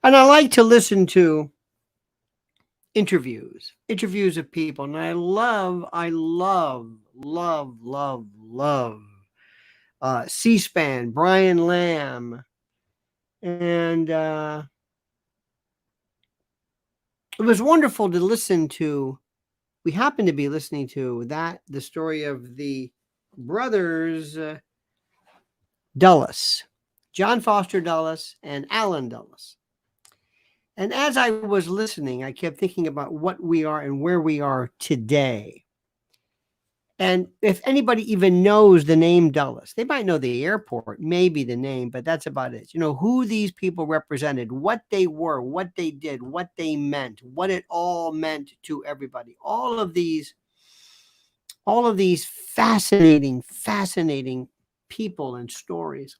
And I like to listen to interviews of people. And I love C-SPAN, Brian Lamb. And it was wonderful to listen to. We happened to be listening to the story of the brothers Dulles, John Foster Dulles and Alan Dulles. And as I was listening, I kept thinking about what we are and where we are today. And if anybody even knows the name Dulles, they might know the airport, maybe the name, but that's about it. Who these people represented, what they were, what they did, what they meant, what it all meant to everybody. All of these fascinating people and stories.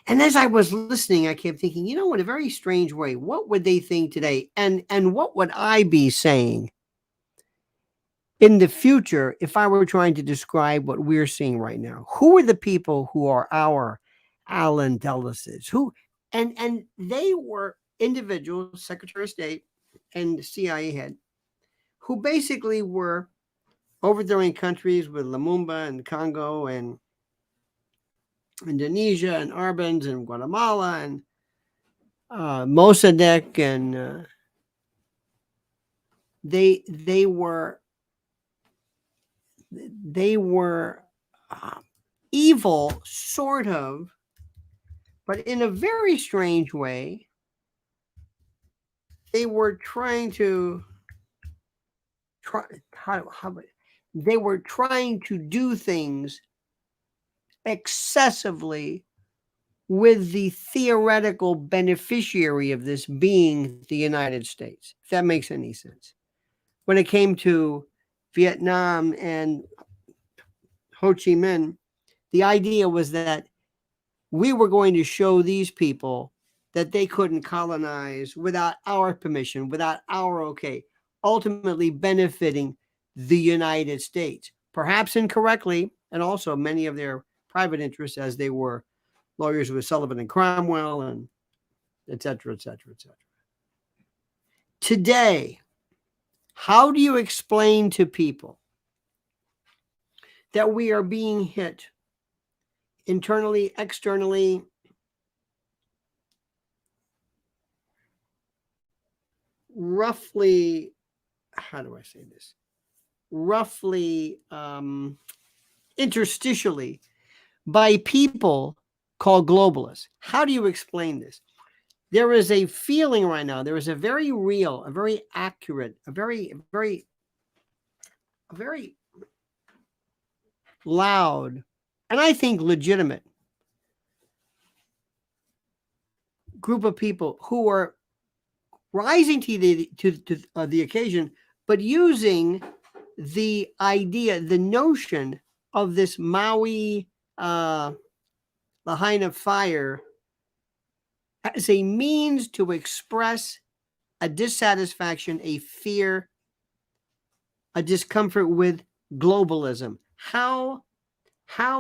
And as I was listening, I kept thinking, in a very strange way, what would they think today? And what would I be saying in the future if I were trying to describe what we're seeing right now? Who are the people who are our Alan Dulleses? And they were individuals, Secretary of State and CIA head, who basically were overthrowing countries with Lumumba and Congo and Indonesia and Arbenz and Guatemala and Mossadegh, and they were evil, sort of, but in a very strange way. They were trying to they were trying to do things excessively with the theoretical beneficiary of this being the United States, if that makes any sense. When it came to Vietnam and Ho Chi Minh, the idea was that we were going to show these people that they couldn't colonize without our permission, without our okay, ultimately benefiting the United States, perhaps incorrectly, and also many of their private interests, as they were lawyers with Sullivan and Cromwell, and et cetera, et cetera, et cetera. Today, how do you explain to people that we are being hit internally, externally, roughly, how do I say this? Roughly interstitially by people called globalists? How do you explain this? There is a feeling right now, there is a very real, a very accurate, a very loud, and I think legitimate group of people who are rising to the occasion, but using the idea, the notion of this Maui Lahaina fire as a means to express a dissatisfaction, a fear, a discomfort with globalism. How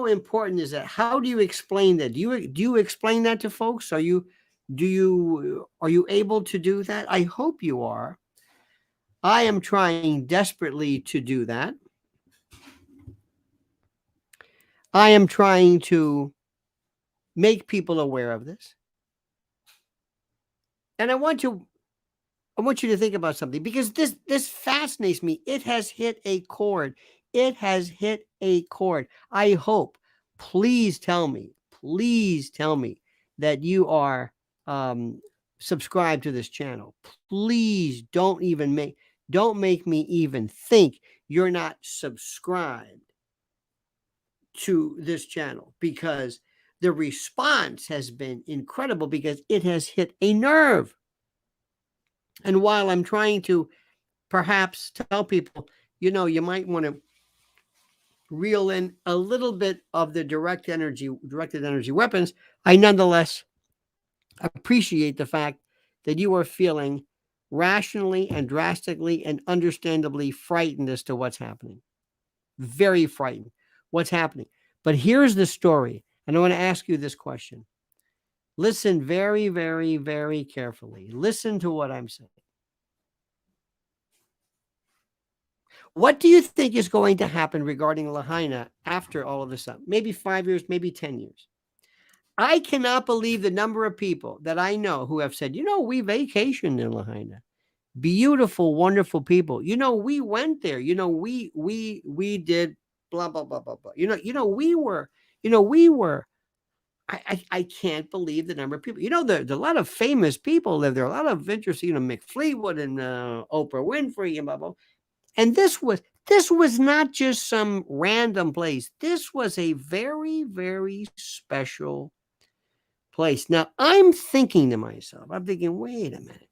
important is that? How do you explain that? Do you explain that to folks? Are you able to do that? I hope you are. I am trying desperately to do that. I am trying to make people aware of this. And I want you to think about something, because this fascinates me. It has hit a chord. It has hit a chord. I hope, please tell me that you are subscribed to this channel. Please don't make me even think you're not subscribed to this channel, because the response has been incredible, because it has hit a nerve. And while I'm trying to perhaps tell people, you might want to reel in a little bit of the directed energy weapons, I nonetheless appreciate the fact that you are feeling rationally and drastically and understandably frightened as to what's happening. Very frightened. What's happening? But here's the story. And I want to ask you this question. Listen very, very, very carefully. Listen to what I'm saying. What do you think is going to happen regarding Lahaina after all of this up? Maybe 5 years, maybe 10 years. I cannot believe the number of people that I know who have said, we vacationed in Lahaina. Beautiful, wonderful people. We went there. We did blah blah blah blah blah. We were. I can't believe the number of people. There's a lot of famous people live there. A lot of interesting. Mick Fleetwood and Oprah Winfrey and blah blah. And this was not just some random place. This was a very, very special place. Now I'm thinking to myself, wait a minute.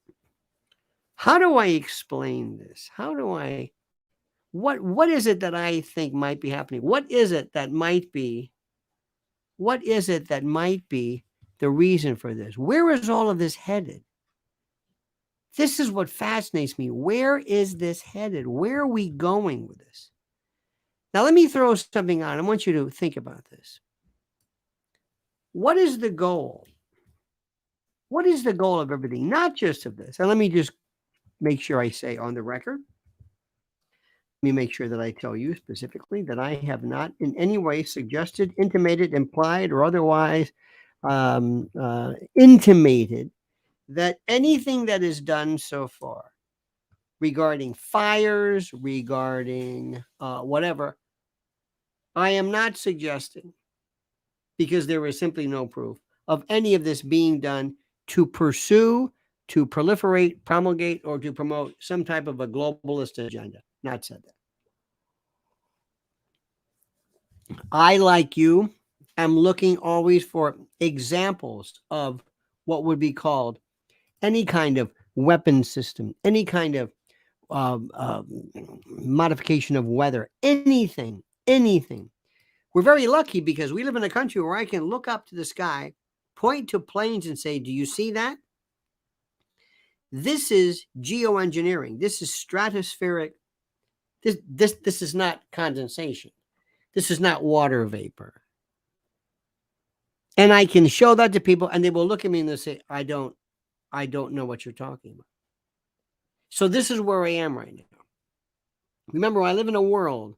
How do I explain this? What is it that I think might be happening? What is it that might be the reason for this? Where is all of this headed? This is what fascinates me. Where is this headed? Where are we going with this? Now, let me throw something on. I want you to think about this. What is the goal? What is the goal of everything? Not just of this. And let me just make sure I say on the record. Let me make sure that I tell you specifically that I have not in any way suggested, intimated, implied, or otherwise intimated that anything that is done so far regarding fires, regarding whatever, I am not suggesting, because there is simply no proof of any of this being done to pursue, to proliferate, promulgate, or to promote some type of a globalist agenda. Not said that. I, like you, am looking always for examples of what would be called any kind of weapon system, any kind of modification of weather, anything. We're very lucky because we live in a country where I can look up to the sky, point to planes and say, do you see that? This is geoengineering. This is stratospheric. This is not condensation. This is not water vapor. And I can show that to people and they will look at me and they'll say, I don't know what you're talking about. So this is where I am right now. Remember, I live in a world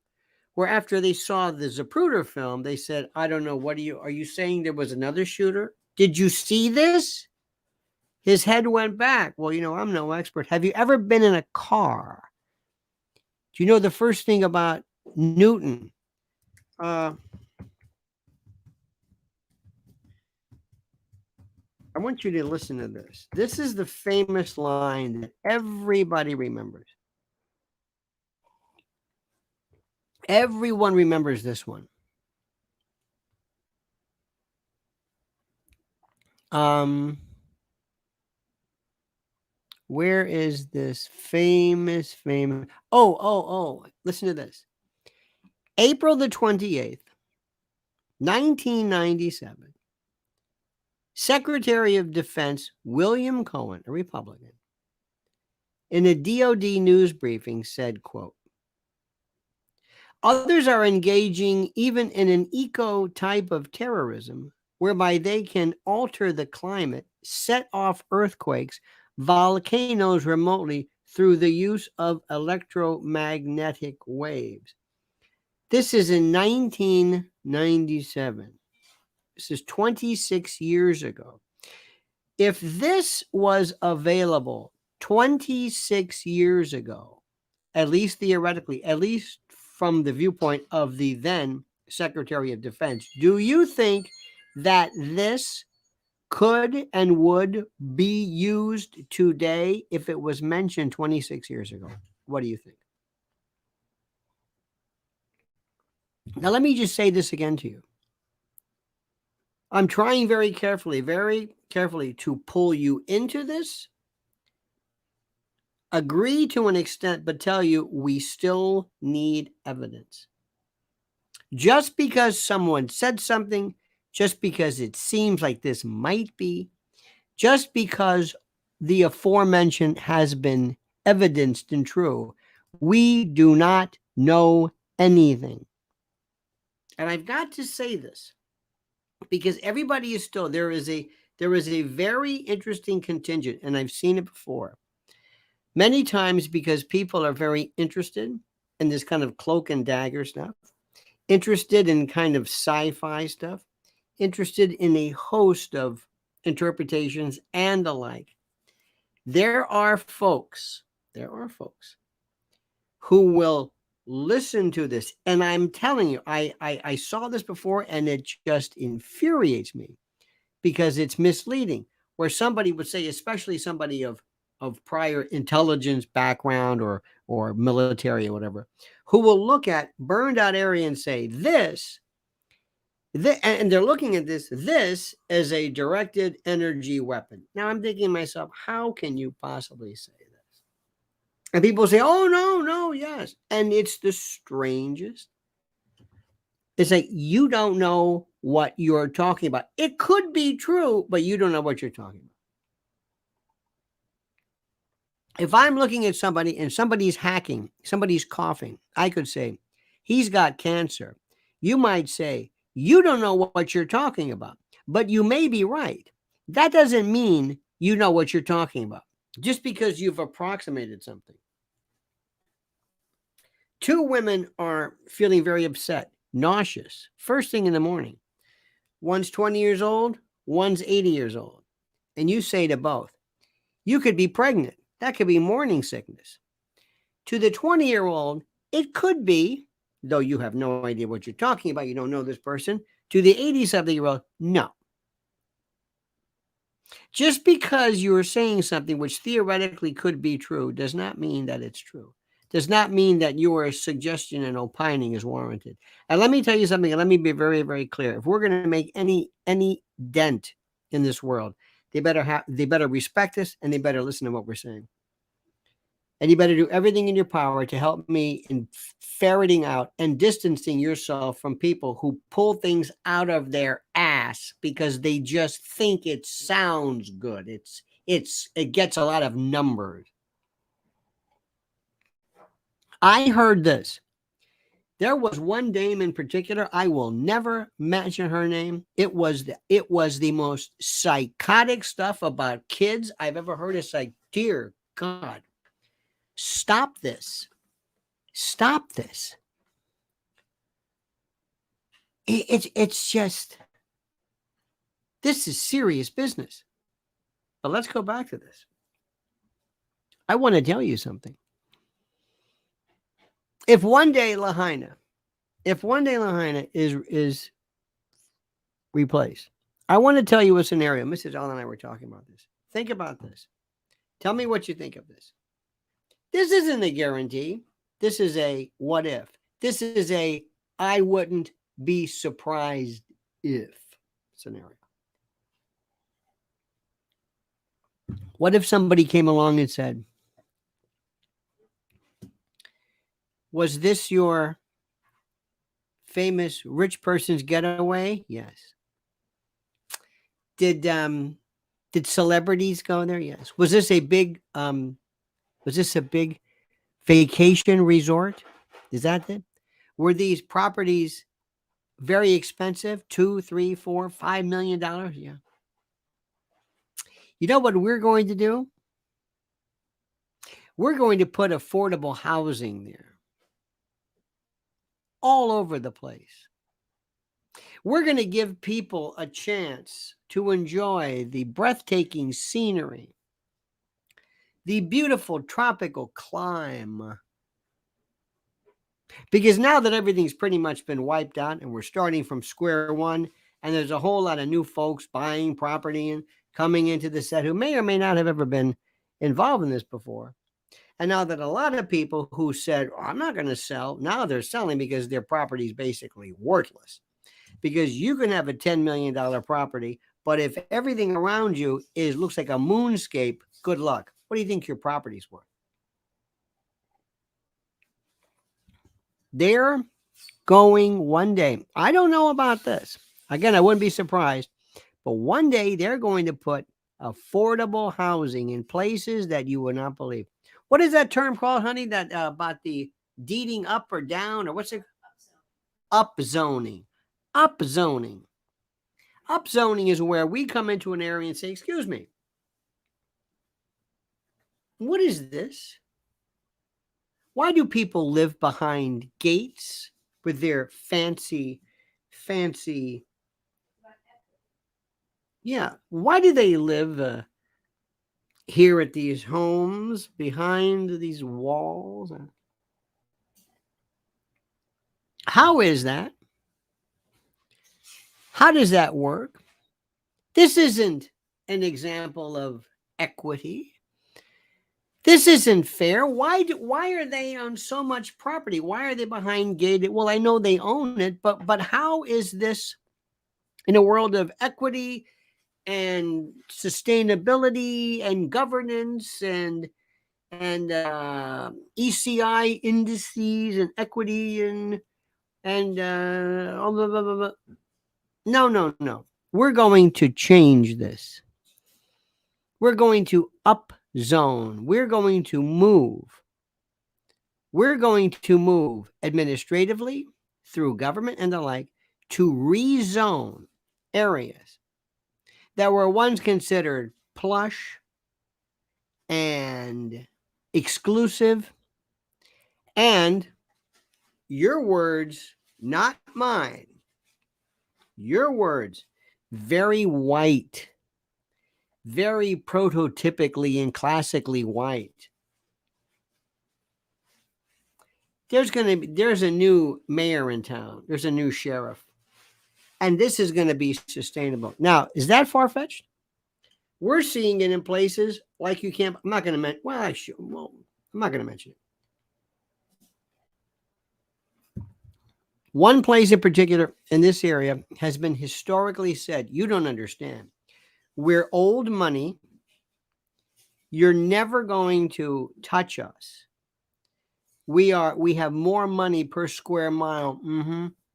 where after they saw the Zapruder film, they said, I don't know, are you saying there was another shooter? Did you see this? His head went back. Well, I'm no expert. Have you ever been in a car? Do you know the first thing about Newton? I want you to listen to this. This is the famous line that everybody remembers. Everyone remembers this one. Where is this famous? Oh, listen to this. April the 28th, 1997, Secretary of Defense William Cohen, a Republican, in a DOD news briefing said, quote, others are engaging even in an eco type of terrorism whereby they can alter the climate, set off earthquakes, volcanoes remotely through the use of electromagnetic waves. This is in 1997. This is 26 years ago. If this was available 26 years ago, at least theoretically, at least from the viewpoint of the then Secretary of Defense, do you think that this could and would be used today if it was mentioned 26 years ago? What do you think? Now, let me just say this again to you. I'm trying very carefully to pull you into this, agree to an extent, but tell you we still need evidence. Just because someone said something, just because it seems like this might be, just because the aforementioned has been evidenced and true, we do not know anything. And I've got to say this because everybody is still, there is a There is a very interesting contingent, and I've seen it before. Many times because people are very interested in this kind of cloak and dagger stuff, interested in kind of sci-fi stuff, interested in a host of interpretations and the like. There are folks who will listen to this. And I'm telling you, I saw this before and it just infuriates me because it's misleading. Where somebody would say, especially somebody of prior intelligence background or military or whatever, who will look at burned out area and say, this, and they're looking at this as a directed energy weapon. Now I'm thinking to myself, how can you possibly say this? And people say, oh, no, yes. And it's the strangest. It's like, you don't know what you're talking about. It could be true, but you don't know what you're talking about. If I'm looking at somebody and somebody's hacking, somebody's coughing, I could say, he's got cancer. You might say, you don't know what you're talking about, but you may be right. That doesn't mean you know what you're talking about, just because you've approximated something. Two women are feeling very upset, nauseous, first thing in the morning. One's 20 years old, one's 80 years old. And you say to both, you could be pregnant. That could be morning sickness. To the 20-year-old, it could be, though you have no idea what you're talking about, you don't know this person. To the 80-something-year-old, no. Just because you're saying something which theoretically could be true does not mean that it's true. Does not mean that your suggestion and opining is warranted. And let me tell you something, and let me be very, very clear. If we're going to make any dent in this world, they better respect us and they better listen to what we're saying. And you better do everything in your power to help me in ferreting out and distancing yourself from people who pull things out of their ass because they just think it sounds good. It gets a lot of numbers. I heard this. There was one dame in particular, I will never mention her name. It was the most psychotic stuff about kids I've ever heard. It's like, dear God, stop this. Stop this. It's just, this is serious business. But let's go back to this. I want to tell you something. If one day Lahaina is replaced, I want to tell you a scenario. Mrs. Allen and I were talking about this. Think about this. Tell me what you think of this. This isn't a guarantee. This is a what if. This is a I wouldn't be surprised if scenario. What if somebody came along and said, was this your famous rich person's getaway? Yes. Did celebrities go there? Yes. Was this a big vacation resort? Is that it? Were these properties very expensive? $2, $3, $4, $5 million? Yeah. You know what we're going to do? We're going to put affordable housing there. All over the place. We're going to give people a chance to enjoy the breathtaking scenery, the beautiful tropical climb. Because now that everything's pretty much been wiped out and we're starting from square one, and there's a whole lot of new folks buying property and coming into the set who may or may not have ever been involved in this before. And now that a lot of people who said, oh, I'm not going to sell, now they're selling because their property is basically worthless. Because you can have a $10 million property, but if everything around you looks like a moonscape, good luck. What do you think your property's worth? They're going one day. I don't know about this. Again, I wouldn't be surprised. But one day they're going to put affordable housing in places that you would not believe. What is that term called, honey? That about the deeding up or down, or what's it? Upzoning. Upzoning. Upzoning is where we come into an area and say, excuse me, what is this? Why do people live behind gates with their fancy, yeah, why do they live here at these homes behind these walls? How is that? How does that work? This isn't an example of equity. This isn't fair. Why are they on so much property? Why are they behind gated? Well, I know they own it, but how is this in a world of equity and sustainability and governance and ECI indices and equity and blah, blah, blah, blah. No. We're going to change this. We're going to upzone. We're going to move. We're going to move administratively through government and the like to rezone areas that were once considered plush and exclusive, and your words, not mine, your words, very white, very prototypically and classically white. There's a new mayor in town. There's a new sheriff. And this is going to be sustainable. Now, is that far-fetched? We're seeing it in places like you can't. I'm not going to mention. Well, I'm not going to mention it. One place in particular in this area has been historically said, you don't understand. We're old money. You're never going to touch us. We have more money per square mile.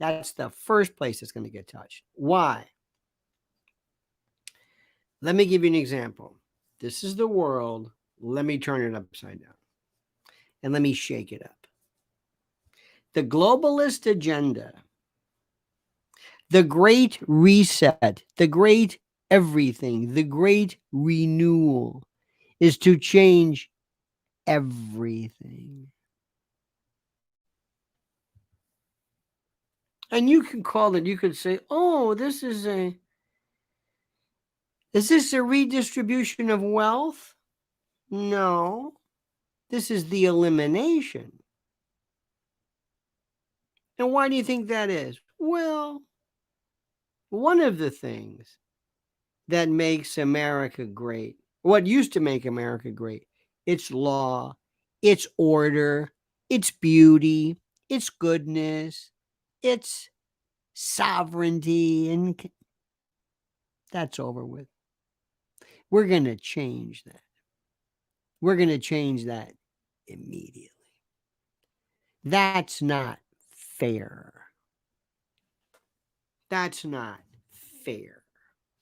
That's the first place that's going to get touched. Why? Let me give you an example. This is the world. Let me turn it upside down. And let me shake it up. The globalist agenda, the great reset, the great everything, the great renewal is to change everything. And you can call it, you could say, oh, is this a redistribution of wealth? No, this is the elimination. And why do you think that is? Well, one of the things that makes America great, what used to make America great, its law, its order, its beauty, its goodness, its sovereignty, and that's over with. We're going to change that. We're going to change that immediately. That's not fair. That's not fair.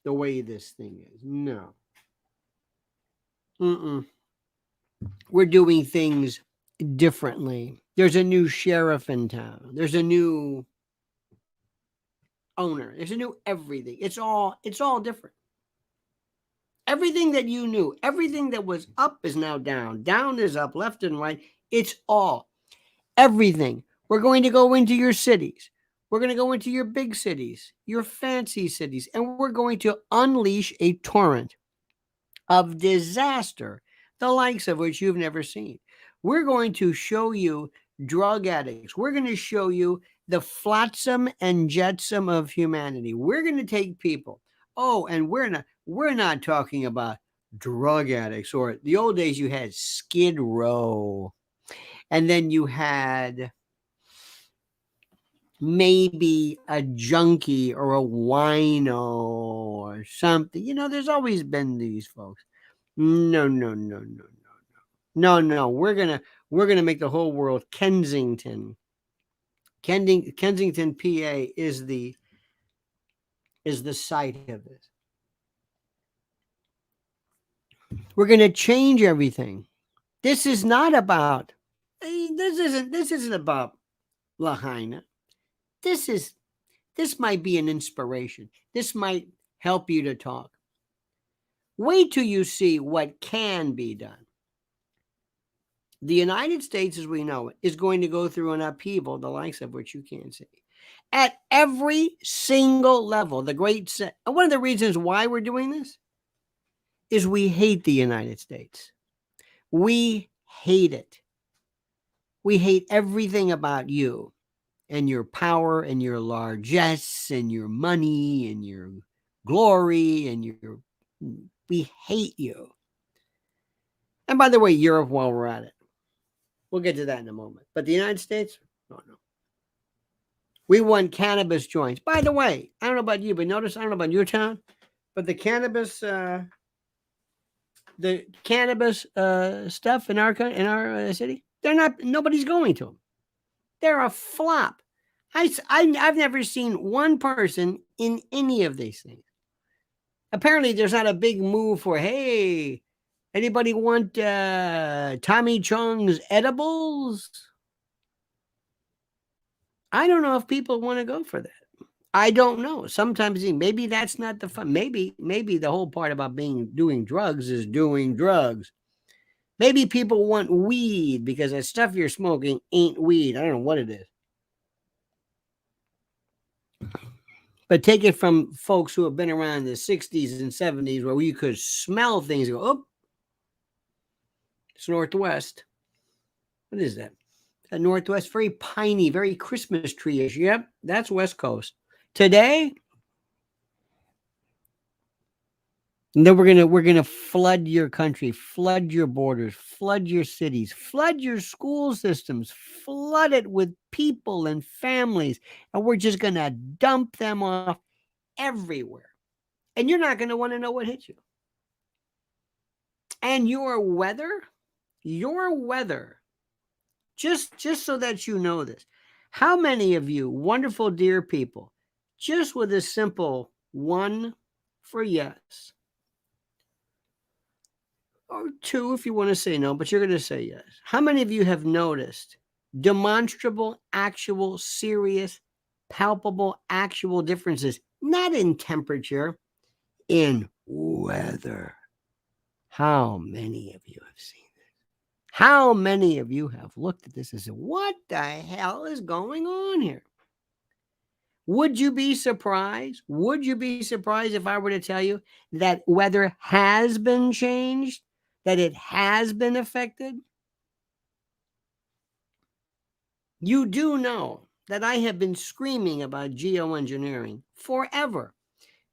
The way this thing is. No. We're doing things differently. There's a new sheriff in town. There's a new owner. There's a new everything. It's all different. Everything that you knew, everything that was up is now down. Down is up, left and right. It's all. Everything. We're going to go into your cities. We're going to go into your big cities, your fancy cities, and we're going to unleash a torrent of disaster, the likes of which you've never seen. We're going to show you drug addicts. We're going to show you the flotsam and jetsam of humanity. We're going to take people. Oh, and we're not talking about drug addicts, or the old days you had Skid Row, and then you had maybe a junkie or a wino or something. You know, there's always been these folks. No. We're gonna make the whole world Kensington. Kensington, PA is the site of this. We're gonna change everything. This is not about. This isn't about Lahaina. This might be an inspiration. This might help you to talk. Wait till you see what can be done. The United States, as we know it, is going to go through an upheaval, the likes of which you can't see. At every single level, the great set. And one of the reasons why we're doing this is we hate the United States. We hate it. We hate everything about you and your power and your largesse and your money and your glory and your. We hate you. And by the way, Europe, while we're at it, we'll get to that in a moment. But the United States, no. We want cannabis joints. By the way, I don't know about you, but notice, I don't know about your town, but the cannabis stuff in our city, nobody's going to them. They're a flop. I've never seen one person in any of these things. Apparently, there's not a big move for, hey, anybody want Tommy Chong's edibles? I don't know if people want to go for that. I don't know. Sometimes maybe that's not the fun. Maybe the whole part about doing drugs is doing drugs. Maybe people want weed because the stuff you're smoking ain't weed. I don't know what it is. But take it from folks who have been around in the 60s and 70s where you could smell things and go, oh, it's Northwest. What is that? That Northwest, very piney, very Christmas tree-ish. Yep, that's West Coast. Today, and then we're gonna flood your country, flood your borders, flood your cities, flood your school systems, flood it with people and families, and we're just gonna dump them off everywhere. And you're not gonna want to know what hit you. And your weather, just so that you know this, how many of you wonderful dear people, just with a simple one for yes, or two if you want to say no, but you're going to say yes. How many of you have noticed demonstrable, actual, serious, palpable, actual differences, not in temperature, in weather? How many of you have seen this? How many of you have looked at this and said, what the hell is going on here? Would you be surprised? Would you be surprised if I were to tell you that weather has been changed? That it has been affected? You do know that I have been screaming about geoengineering forever.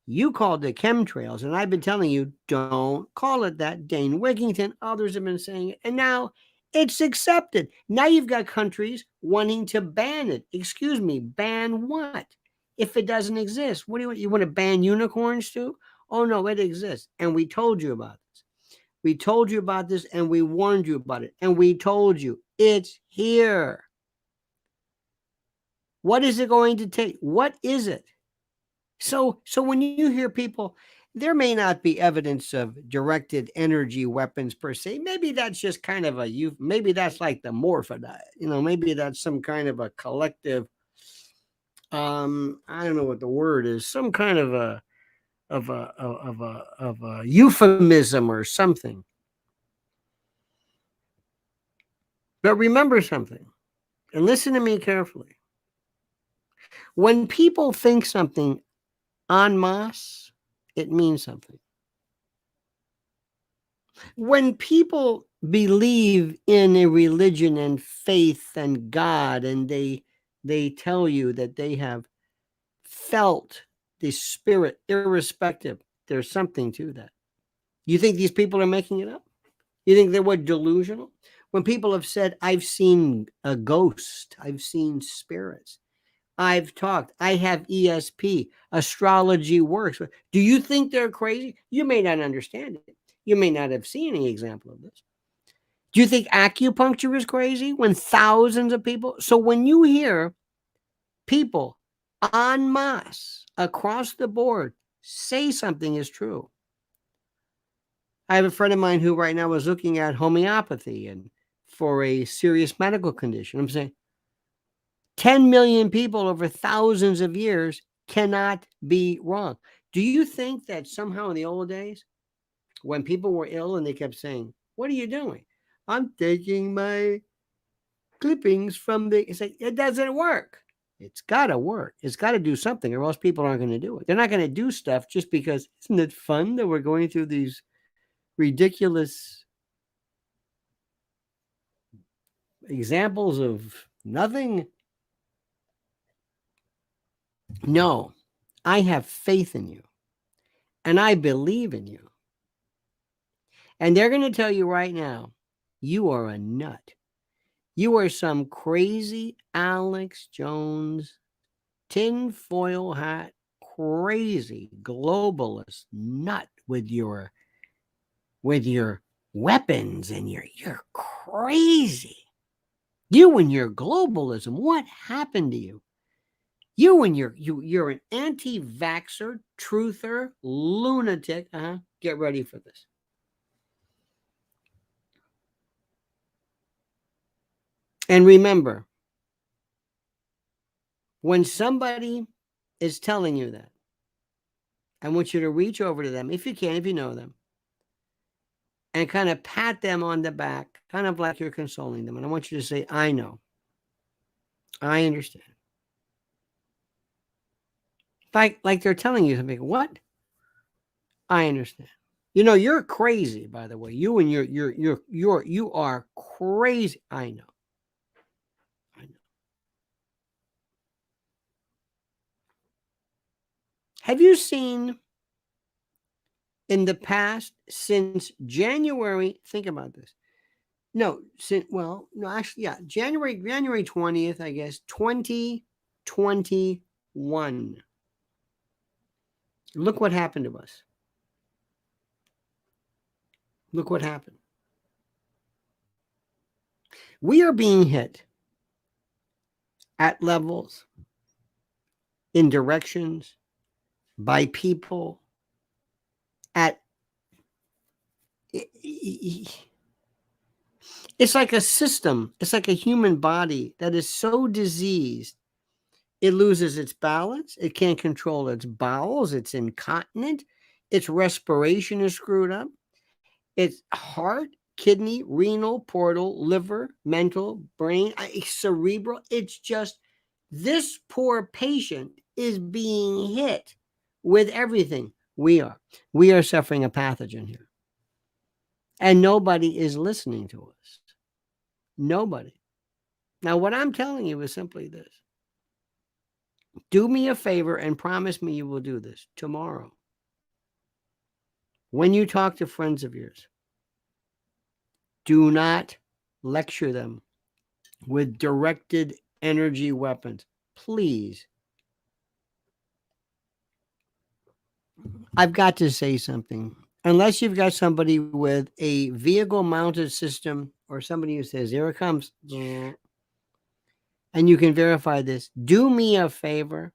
You called it chemtrails, and I've been telling you, don't call it that. Dane Wigington, others have been saying it, and now it's accepted. Now you've got countries wanting to ban it. Excuse me, ban what? If it doesn't exist, what do you want? You want to ban unicorns too? Oh no, it exists, and we told you about this. We told you about this, and we warned you about it, and we told you it's here. What is it going to take? What is it? So when you hear people, there may not be evidence of directed energy weapons per se. Maybe that's just kind of maybe that's like the morphodite. Maybe that's some kind of a collective. I don't know what the word is. Some kind of a euphemism or something. But remember something, and listen to me carefully. When people think something en masse, it means something. When people believe in a religion and faith and God, and they tell you that they have felt the spirit, irrespective, there's something to that. You think these people are making it up? You think they were delusional? When people have said, I've seen a ghost, I've seen spirits, I've talked, I have ESP, astrology works. Do you think they're crazy? You may not understand it. You may not have seen any example of this. Do you think acupuncture is crazy when thousands of people? So when you hear people en masse across the board say something is true. I have a friend of mine who right now is looking at homeopathy and for a serious medical condition. I'm saying 10 million people over thousands of years cannot be wrong. Do you think that somehow in the old days, when people were ill and they kept saying, "What are you doing?" "I'm taking my clippings from the," it's like, it doesn't work. It's got to work. It's got to do something, or else people aren't going to do it. They're not going to do stuff just because, isn't it fun that we're going through these ridiculous examples of nothing? No, I have faith in you and I believe in you. And they're going to tell you right now, you are a nut. You are some crazy Alex Jones, tinfoil hat, crazy globalist nut with your weapons, and you're crazy. You and your globalism, what happened to you? You and you're an anti-vaxxer, truther, lunatic. Get ready for this. And remember, when somebody is telling you that, I want you to reach over to them, if you can, if you know them, and kind of pat them on the back, kind of like you're consoling them. And I want you to say, I know. I understand. Like they're telling you something. What? I understand. You know, you're crazy, by the way. You and you are crazy. I know. I know. Have you seen in the past, since January, think about this. No, actually, yeah, January 20th, I guess, 2021. Look what happened to us. Look what happened. We are being hit at levels, in directions, by people, at it's like a system, it's like a human body that is so diseased, it loses its balance, it can't control its bowels, it's incontinent, its respiration is screwed up, its heart, kidney, renal, portal, liver, mental, brain, cerebral. It's just, this poor patient is being hit with everything. We are suffering a pathogen here. And nobody is listening to us. Nobody. Now, what I'm telling you is simply this. Do me a favor and promise me you will do this tomorrow. When you talk to friends of yours, do not lecture them with directed energy weapons. Please. I've got to say something. Unless you've got somebody with a vehicle mounted system or somebody who says, here it comes, and you can verify this, do me a favor.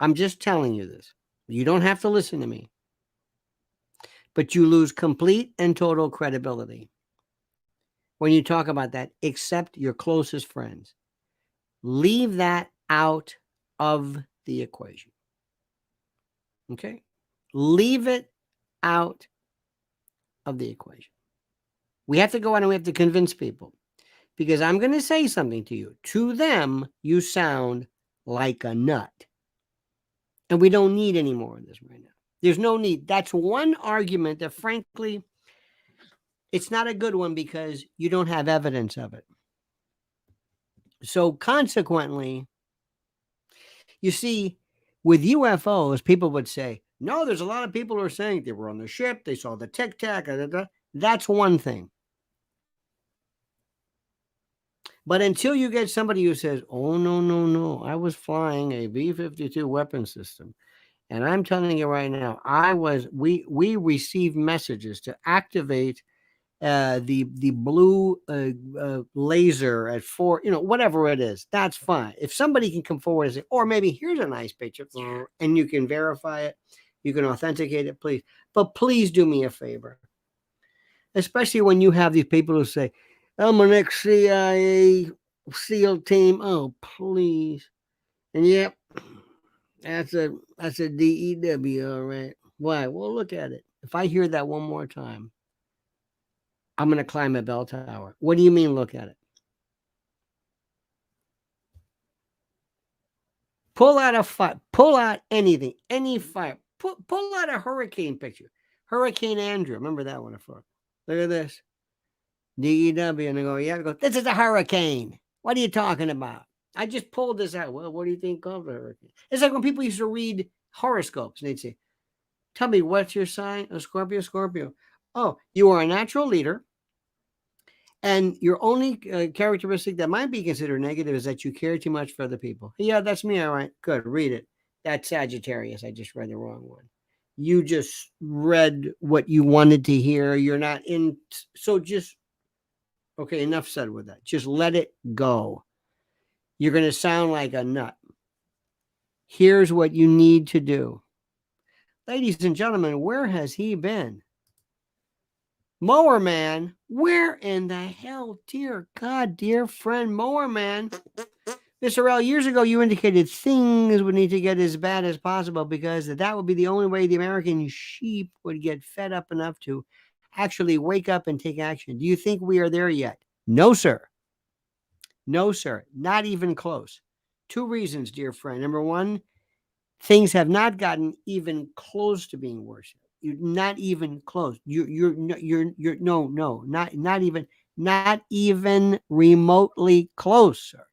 I'm just telling you this. You don't have to listen to me. But you lose complete and total credibility when you talk about that, except your closest friends. Leave that out of the equation. Okay? Leave it out of the equation. We have to go out and we have to convince people, because I'm going to say something to you. To them, you sound like a nut. And we don't need any more of this right now. There's no need. That's one argument that, frankly, it's not a good one because you don't have evidence of it. So consequently, you see, with UFOs, people would say, no, there's a lot of people who are saying they were on the ship, they saw the tic-tac, that's one thing. But until you get somebody who says, oh, no, I was flying a B-52 weapon system, and I'm telling you right now, we received messages to activate the blue laser at 4, whatever it is, that's fine. If somebody can come forward and say, or maybe here's a nice picture, and you can verify it, you can authenticate it, please. But please do me a favor, especially when you have these people who say, I'm an ex-CIA SEAL team. Oh, please. And yep, That's a DEW, all right. Why? Well, look at it. If I hear that one more time, I'm going to climb a bell tower. What do you mean, look at it? Pull out a fire. Pull out anything. Any fire. Pull out a hurricane picture. Hurricane Andrew. Remember that one before? Look at this. DEW. And I go, yeah. I go, this is a hurricane. What are you talking about? I just pulled this out. Well, what do you think of a hurricane? It's like when people used to read horoscopes and they'd say, tell me, what's your sign? A Scorpio, Scorpio. Oh, you are a natural leader. And your only characteristic that might be considered negative is that you care too much for other people. Yeah, that's me. All right, good. Read it. That's Sagittarius. I just read the wrong one. You just read what you wanted to hear. You're not in. So just, okay, enough said with that. Just let it go. You're going to sound like a nut. Here's what you need to do. Ladies and gentlemen, where has he been? Mower Man, where in the hell, dear God, dear friend, Mower Man? Mr. L, years ago you indicated things would need to get as bad as possible because that would be the only way the American sheep would get fed up enough to actually wake up and take action. Do you think we are there yet? No, sir. No, sir. Not even close. Two reasons, dear friend. Number one, things have not gotten even close to being worse. You're not even close. You're no, not even remotely close, sir.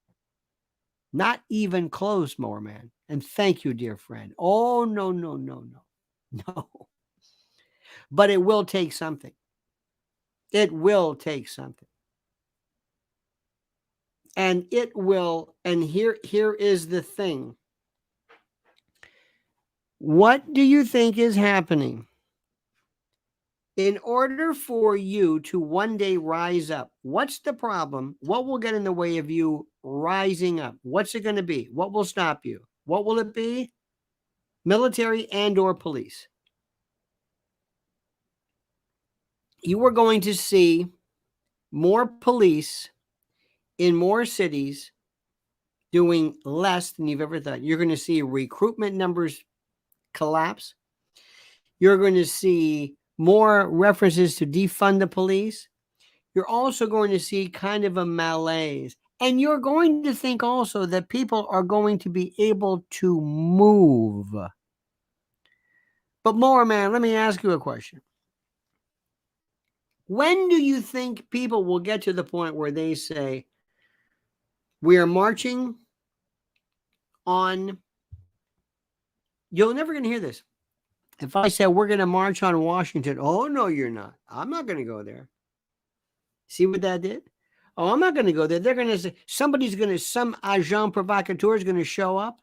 Not even close, Mower Man. And thank you, dear friend. Oh, no. No. But it will take something. It will take something. And it will, and here is the thing. What do you think is happening? In order for you to one day rise up, what's the problem? What will get in the way of you rising up? What's it going to be? What will stop you? What will it be? Military and or police. You are going to see more police in more cities doing less than you've ever thought. You're going to see recruitment numbers collapse. You're going to see more references to defund the police. You're also going to see kind of a malaise. And you're going to think also that people are going to be able to move. But Mower Man, let me ask you a question. When do you think people will get to the point where they say, we are marching on, you're never going to hear this. If I said we're going to march on Washington, oh, no, you're not. I'm not going to go there. See what that did? Oh, I'm not going to go there. They're going to say, some agent provocateur is going to show up.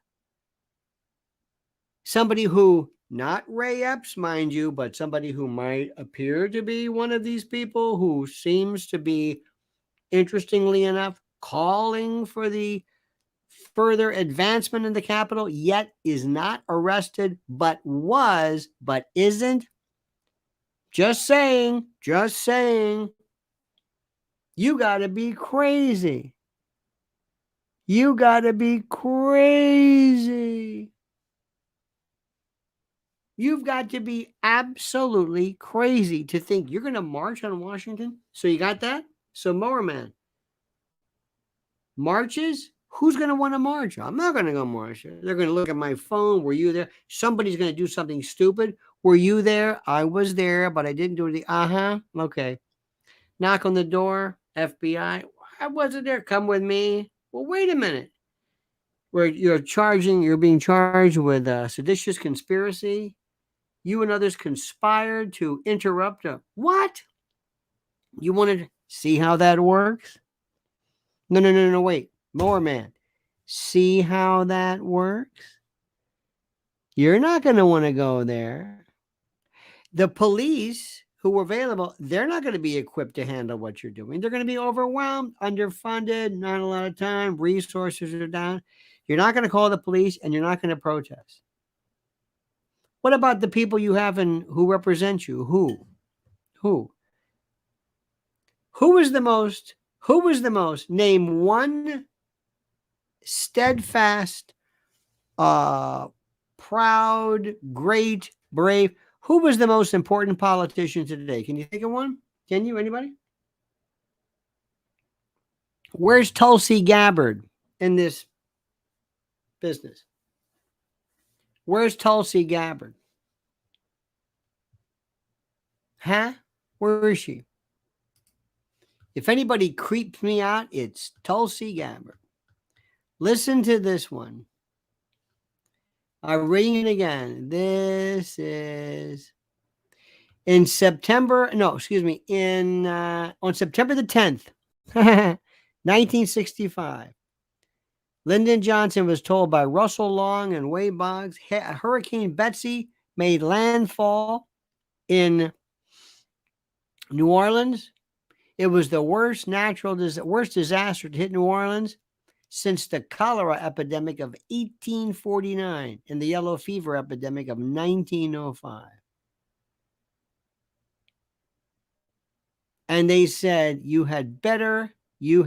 Somebody who, not Ray Epps, mind you, but somebody who might appear to be one of these people who seems to be, interestingly enough, calling for the further advancement in the Capitol, yet is not arrested, but isn't. Just saying. You got to be crazy. You got to be crazy. You've got to be absolutely crazy to think you're going to march on Washington. So you got that? So Mower Man, marches? Who's going to want to march? I'm not going to go march. They're going to look at my phone. Were you there? Somebody's going to do something stupid. Were you there? I was there, but I didn't do the okay. Knock on the door. FBI. I wasn't there. Come with me. Well, wait a minute. Where you're being charged with seditious conspiracy. You and others conspired to interrupt a what? You want to see how that works? No, wait. Mower Man. See how that works? You're not going to want to go there. The police who were available, they're not going to be equipped to handle what you're doing. They're going to be overwhelmed, underfunded, not a lot of time, resources are down. You're not going to call the police and you're not going to protest. What about the people you have who represent you? Who was the most? Name one steadfast proud, great, brave. Who was the most important politician today? Can you think of one? Can you? Anybody? Where's Tulsi Gabbard in this business? Where's Tulsi Gabbard? Huh? Where is she? If anybody creeps me out, it's Tulsi Gabbard. Listen to this one. I'm reading it again. This is in September. No, excuse me. On September the 10th, 1965. Lyndon Johnson was told by Russell Long and Wade Boggs, Hurricane Betsy made landfall in New Orleans. It was the worst disaster to hit New Orleans since the cholera epidemic of 1849 and the yellow fever epidemic of 1905. And they said, you had better go. You've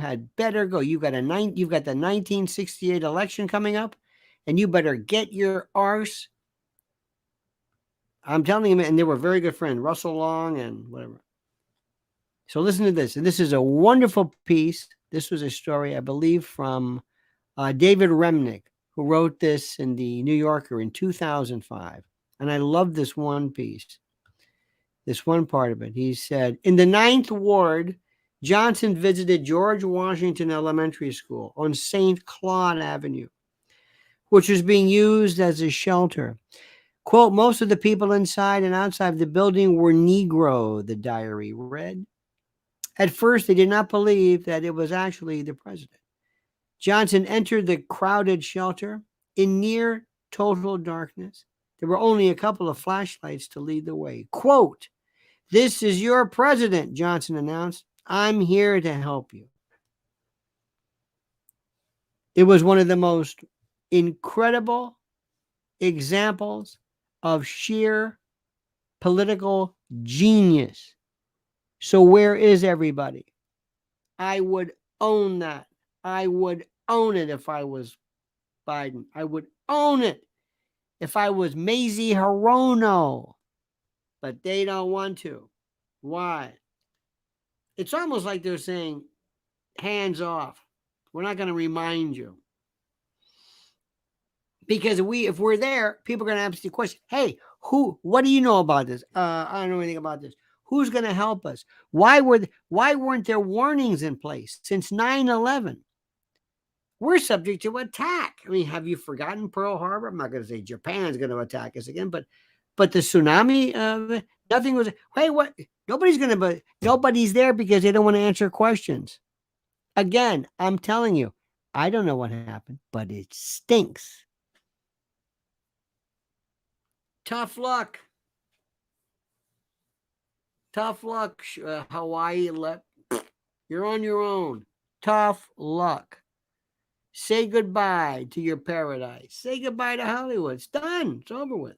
got the 1968 election coming up, and you better get your arse. I'm telling you, and they were very good friends, Russell Long and whatever. So listen to this. And this is a wonderful piece. This was a story, I believe, from David Remnick, who wrote this in the New Yorker in 2005. And I love this one piece, this one part of it. He said, in the 9th Ward, Johnson visited George Washington Elementary School on St. Claude Avenue, which was being used as a shelter. Quote, most of the people inside and outside of the building were Negro, the diary read. At first, they did not believe that it was actually the president. Johnson entered the crowded shelter in near total darkness. There were only a couple of flashlights to lead the way. Quote, this is your president, Johnson announced. I'm here to help you. It was one of the most incredible examples of sheer political genius. So where is everybody? I would own that. I would own it if I was Biden. I would own it if I was Mazie Hirono. But they don't want to. Why? It's almost like they're saying, hands off. We're not going to remind you. Because if we're there, people are going to ask the question, hey, what do you know about this? I don't know anything about this. Who's going to help us? Why weren't there warnings in place since 9/11? We're subject to attack. I mean, have you forgotten Pearl Harbor? I'm not going to say Japan's going to attack us again, but the tsunami, nothing was. Hey, what? Nobody's there because they don't want to answer questions. Again, I'm telling you, I don't know what happened, but it stinks. Tough luck. Tough luck, Hawaii. You're on your own. Tough luck. Say goodbye to your paradise. Say goodbye to Hollywood. It's done. It's over with.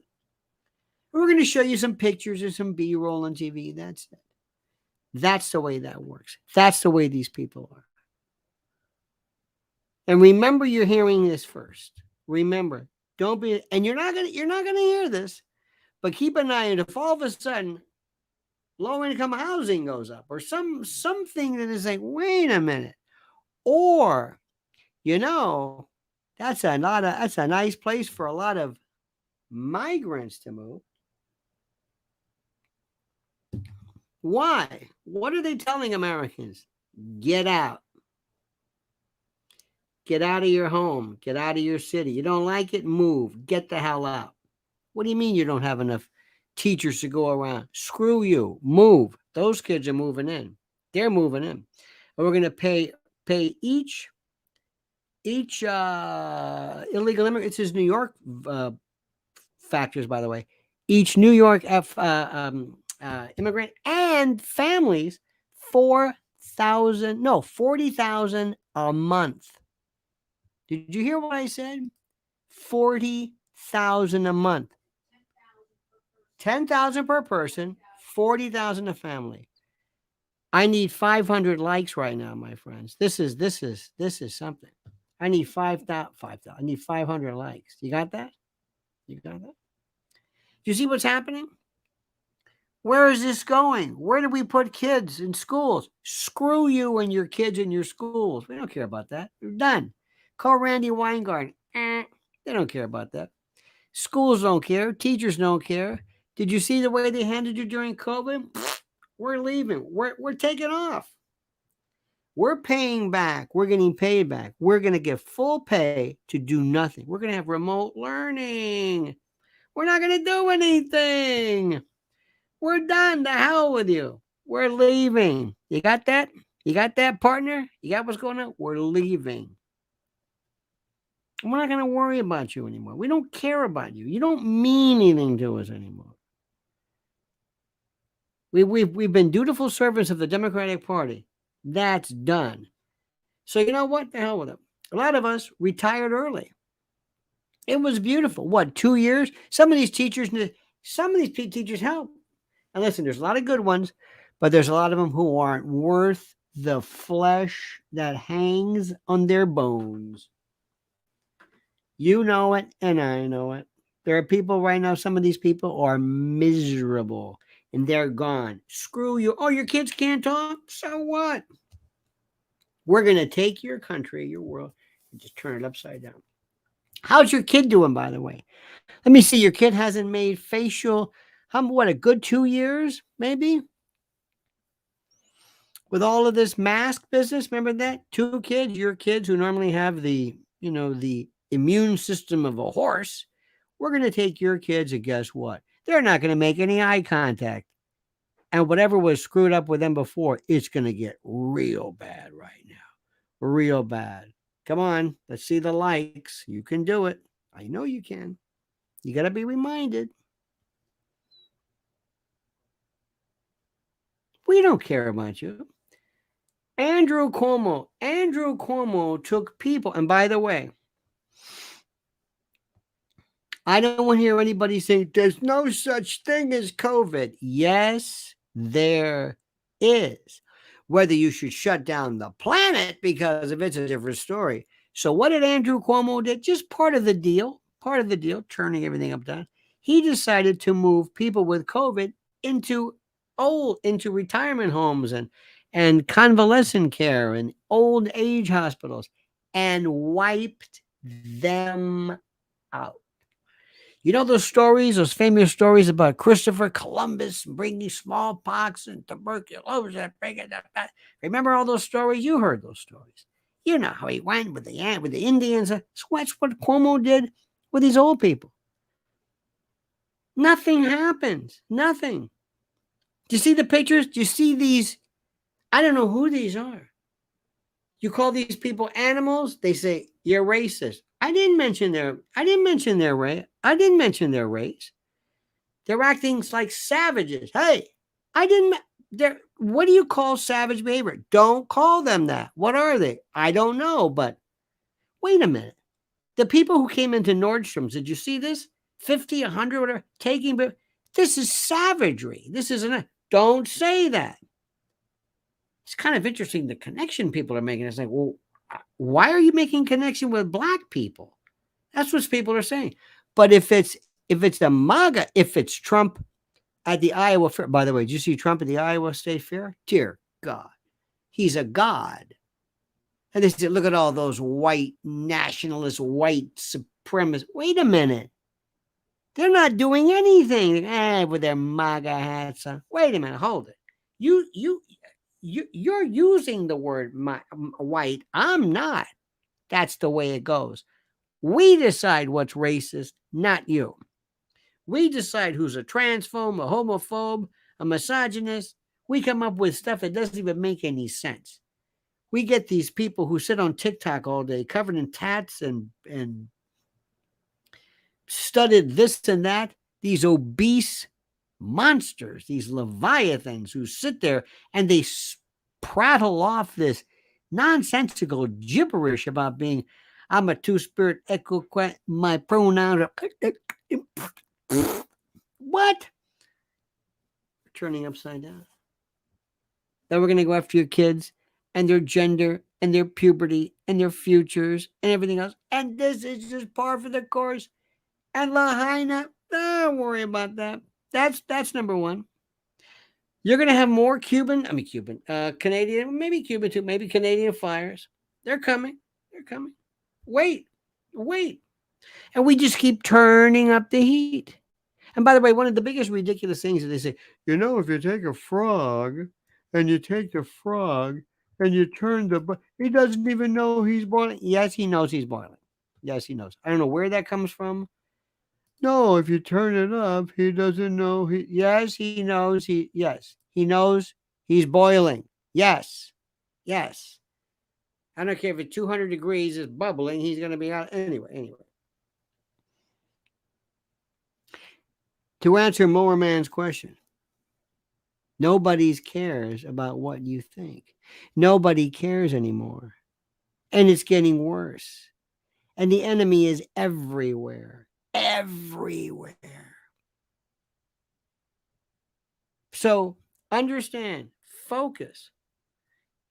We're going to show you some pictures or some B-roll on TV. That's it. That's the way that works. That's the way these people are. And remember, you're hearing this first. Remember, don't be, and you're not gonna hear this, but keep an eye on if all of a sudden low-income housing goes up or something that is like, wait a minute, or that's a nice place for a lot of migrants to move. Why? What are they telling Americans? Get out. Get out of your home. Get out of your city. You don't like it? Move. Get the hell out. What do you mean you don't have enough teachers to go around? Screw you. Move. Those kids are moving in. They're moving in. And we're going to pay each illegal immigrant. It's his New York factors, by the way. Each New York immigrant and families $40,000 a month. Did you hear what I said? $40,000 a month. 10,000 per person, 40,000 a family. I need 500 likes right now, my friends. This is something. I need 5,000. I need 500 likes. You got that? You got that? You see what's happening? Where is this going? Where do we put kids in schools? Screw you and your kids in your schools. We don't care about that. You're done. Call Randy Weingarten. They don't care about that. Schools don't care. Teachers don't care. Did you see the way they handled you during COVID? We're leaving. We're taking off. We're paying back. We're getting paid back. We're going to get full pay to do nothing. We're going to have remote learning. We're not going to do anything. We're done. The hell with you. We're leaving. You got that? You got that, partner? You got what's going on? We're leaving. We're not going to worry about you anymore. We don't care about you. You don't mean anything to us anymore. We've been dutiful servants of the Democratic Party. That's done. So you know what? The hell with it. A lot of us retired early. It was beautiful. What, 2 years? Some of these teachers help. And listen, there's a lot of good ones, but there's a lot of them who aren't worth the flesh that hangs on their bones. You know it, and I know it. There are people right now, some of these people are miserable, and they're gone. Screw you. Oh, your kids can't talk? So what? We're going to take your country, your world, and just turn it upside down. How's your kid doing, by the way? Let me see. Your kid hasn't made facial, a good 2 years, maybe? With all of this mask business, remember that? 2 kids, your kids who normally have the immune system of a horse. We're going to take your kids, and guess what? They're not going to make any eye contact. And whatever was screwed up with them before, it's going to get real bad right now. Real bad. Come on, let's see the likes. You can do it. I know you can. You got to be reminded. We don't care about you. Andrew Cuomo took people, and by the way, I don't want to hear anybody say there's no such thing as COVID. Yes, there is. Whether you should shut down the planet because of it's a different story. So what did Andrew Cuomo do? Just part of the deal, turning everything up down. He decided to move people with COVID into retirement homes and convalescent care and old age hospitals and wiped them out. You know those famous stories about Christopher Columbus bringing smallpox and tuberculosis? Remember all those stories? You heard those stories. You know how he went with the Indians. So that's what Cuomo did with these old people. Nothing happens. Nothing. Do you see the pictures? Do you see these? I don't know who these are. You call these people animals? They say you're racist. I didn't mention their race. They're acting like savages. Hey, what do you call savage behavior? Don't call them that. What are they? I don't know, but wait a minute. The people who came into Nordstrom's, did you see this? 50, 100, whatever, this is savagery. Don't say that. It's kind of interesting the connection people are making. It's like, well, why are you making connection with black people? That's what people are saying. But if it's the MAGA, if it's Trump at the Iowa Fair, by the way, did you see Trump at the Iowa State Fair? Dear God, he's a god. And they said, look at all those white nationalists, white supremacists. Wait a minute. They're not doing anything with their MAGA hats on. Wait a minute, hold it. You're using the word white. I'm not. That's the way it goes. We decide what's racist, not you. We decide who's a transphobe, a homophobe, a misogynist. We come up with stuff that doesn't even make any sense. We get these people who sit on TikTok all day covered in tats and studied this and that. These obese monsters, these leviathans who sit there and they prattle off this nonsensical gibberish about being, I'm a two-spirit echo, my pronoun. What? Turning upside down. Then we're going to go after your kids and their gender and their puberty and their futures and everything else. And this is just par for the course. And Lahaina, don't worry about that. That's number one. You're going to have more Canadian, maybe Cuban too, maybe Canadian fires. They're coming. They're coming. Wait. And we just keep turning up the heat. And by the way, one of the biggest ridiculous things is they say, if you take a frog and you take the frog and you turn he doesn't even know he's boiling. Yes, he knows he's boiling. Yes, he knows. I don't know where that comes from. No, if you turn it up, he doesn't know. Yes, he knows. He knows he's boiling. Yes. I don't care if it's 200 degrees, it's bubbling. He's going to be out anyway. To answer Mower Man's question, nobody cares about what you think. Nobody cares anymore. And it's getting worse. And the enemy is everywhere. So understand, focus.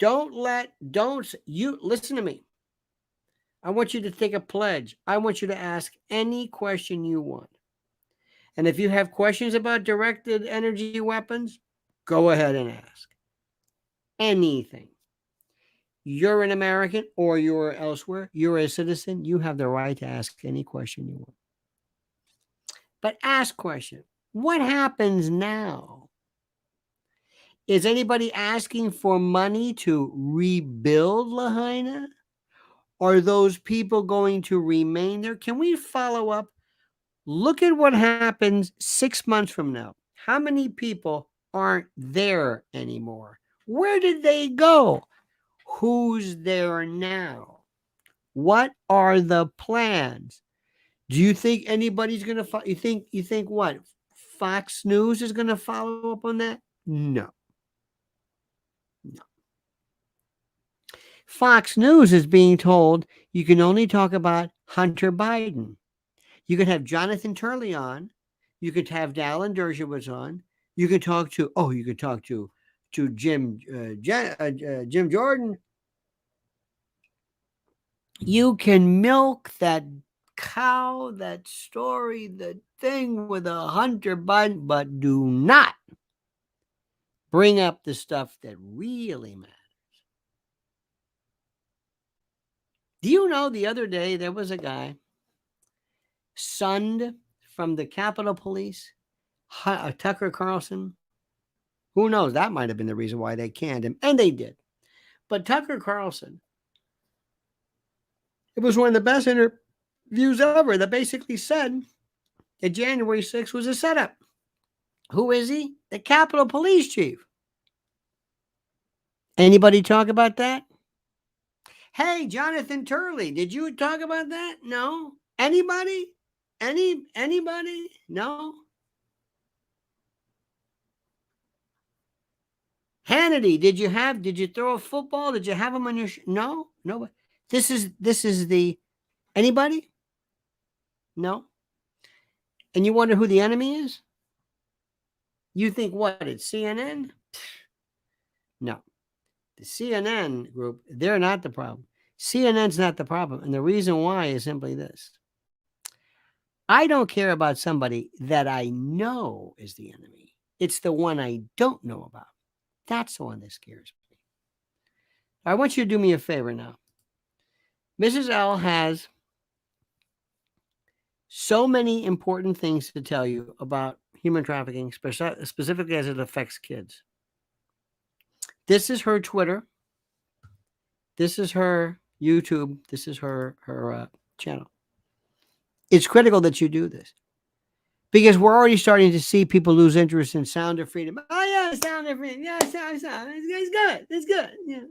You listen to me. I want you to take a pledge. I want you to ask any question you want. And if you have questions about directed energy weapons, go ahead and ask. Anything. You're an American or you're elsewhere, you're a citizen, you have the right to ask any question you want. But ask question. What happens now? Is anybody asking for money to rebuild Lahaina? Are those people going to remain there? Can we follow up? Look at what happens 6 months from now. How many people aren't there anymore? Where did they go? Who's there now? What are the plans? Do you think anybody's going to you think what? Fox News is going to follow up on that? No. Fox News is being told you can only talk about Hunter Biden. You could have Jonathan Turley on. You could have Dallin Dershowitz on. You could talk to Jim Jordan. You can milk that cow, that story, the thing with a Hunter Biden, but do not bring up the stuff that really matters. Do you know the other day there was a guy sunned from the Capitol Police, Tucker Carlson? Who knows? That might have been the reason why they canned him, and they did. But Tucker Carlson, it was one of the best interviews ever that basically said that January 6th was a setup. Who is he? The Capitol Police Chief. Anybody talk about that? Hey, Jonathan Turley, did you talk about that? No. Anybody? Anybody? No. Hannity, did you throw a football? Did you have him on your no? Nobody. This is the anybody? No. And you wonder who the enemy is? You think what? It's CNN? No. The CNN group, they're not the problem. CNN's not the problem. And the reason why is simply this. I don't care about somebody that I know is the enemy. It's the one I don't know about. That's the one that scares me. I want you to do me a favor now. Mrs. L has so many important things to tell you about human trafficking, specifically as it affects kids. This is her Twitter. This is her YouTube. This is her channel. It's critical that you do this because we're already starting to see people lose interest in Sound of Freedom. Oh yeah, Sound of Freedom. Yeah, Sound. It's good. It's good. Yeah.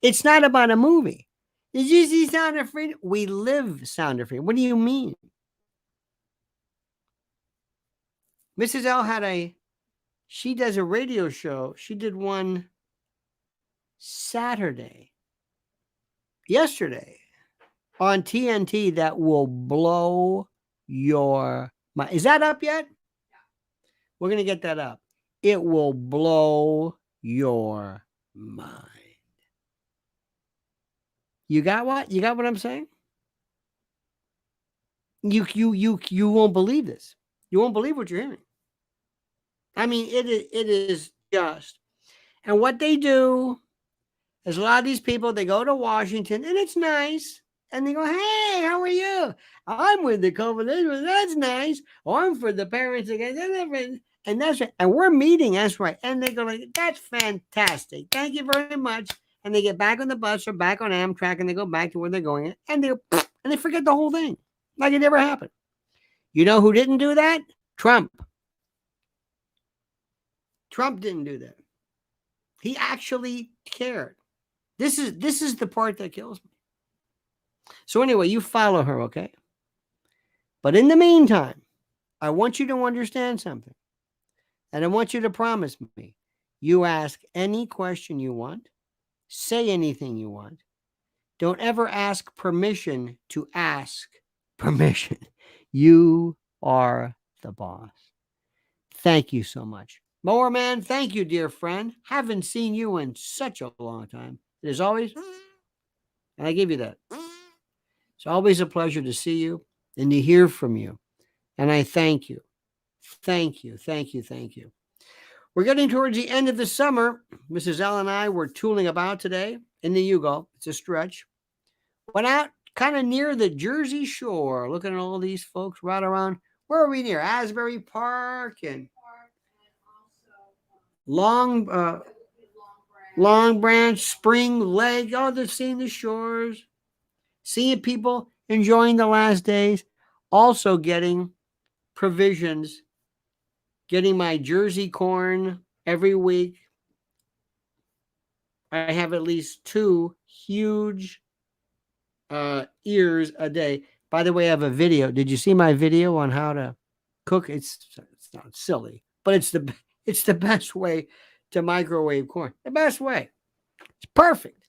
It's not about a movie. Did you see Sound of Freedom? We live Sound of Freedom. What do you mean? Mrs. L she does a radio show. She did one yesterday on TNT that will blow your mind. Is that up yet? We're going to get that up. It will blow your mind. You got what? You got what I'm saying? You won't believe this. You won't believe what you're hearing. I mean, it is just. And what they do is a lot of these people, they go to Washington, and it's nice. And they go, hey, how are you? I'm with the globalism. That's nice. Or I'm for the parents again. And that's right. And we're meeting. That's right. And they go like, that's fantastic. Thank you very much. And they get back on the bus or back on Amtrak, and they go back to where they're going. And they forget the whole thing. Like it never happened. You know who didn't do that? Trump. Trump didn't do that. He actually cared. This is the part that kills me. So anyway, you follow her, okay? But in the meantime, I want you to understand something. And I want you to promise me, you ask any question you want, say anything you want. Don't ever ask permission to ask permission. You are the boss. Thank you so much. Mower Man, thank you, dear friend. Haven't seen you in such a long time. It is always, and I give you that. It's always a pleasure to see you and to hear from you. And I thank you. Thank you. Thank you. Thank you. We're getting towards the end of the summer. Mrs. L and I were tooling about today in the Yugo. It's a stretch. Went out kind of near the Jersey Shore, looking at all these folks right around. Where are we near? Asbury Park and Long Branch, Spring Lake. Oh, they're seeing the shores, seeing people enjoying the last days, also getting provisions, getting my Jersey corn every week. I have at least 2 huge ears a day. By the way, I have a video. Did you see my video on how to cook? It's not silly, but it's the best way to microwave corn. The best way. It's perfect.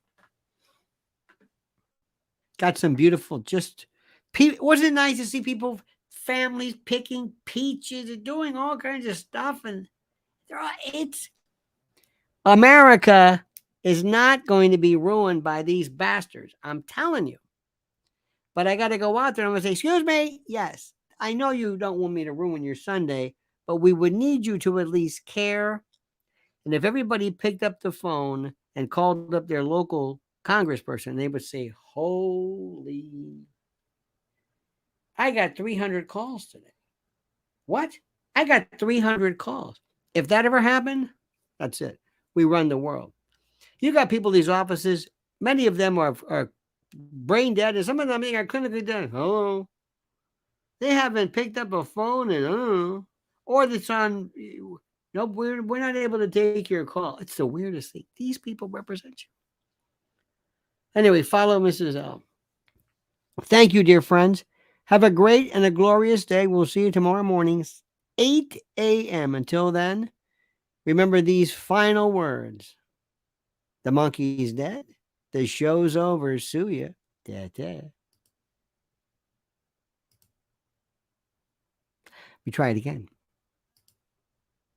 Got some beautiful, wasn't it nice to see people, families picking peaches and doing all kinds of stuff? And it's America is not going to be ruined by these bastards. I'm telling you. But I got to go out there and I'm going to say, excuse me. Yes, I know you don't want me to ruin your Sunday, but we would need you to at least care. And if everybody picked up the phone and called up their local congressperson, they would say, holy, I got 300 calls today. What? I got 300 calls. If that ever happened, that's it. We run the world. You got people in these offices, many of them are brain dead, and some of them are clinically dead. Hello. They haven't picked up a phone and or it's on. Nope, we're not able to take your call. It's the weirdest thing. These people represent you. Anyway, follow Mrs. L. Thank you, dear friends. Have a great and a glorious day. We'll see you tomorrow morning, 8 a.m. Until then, remember these final words. The monkey's dead. The show's over. Sue ya. Da-da. We try it again.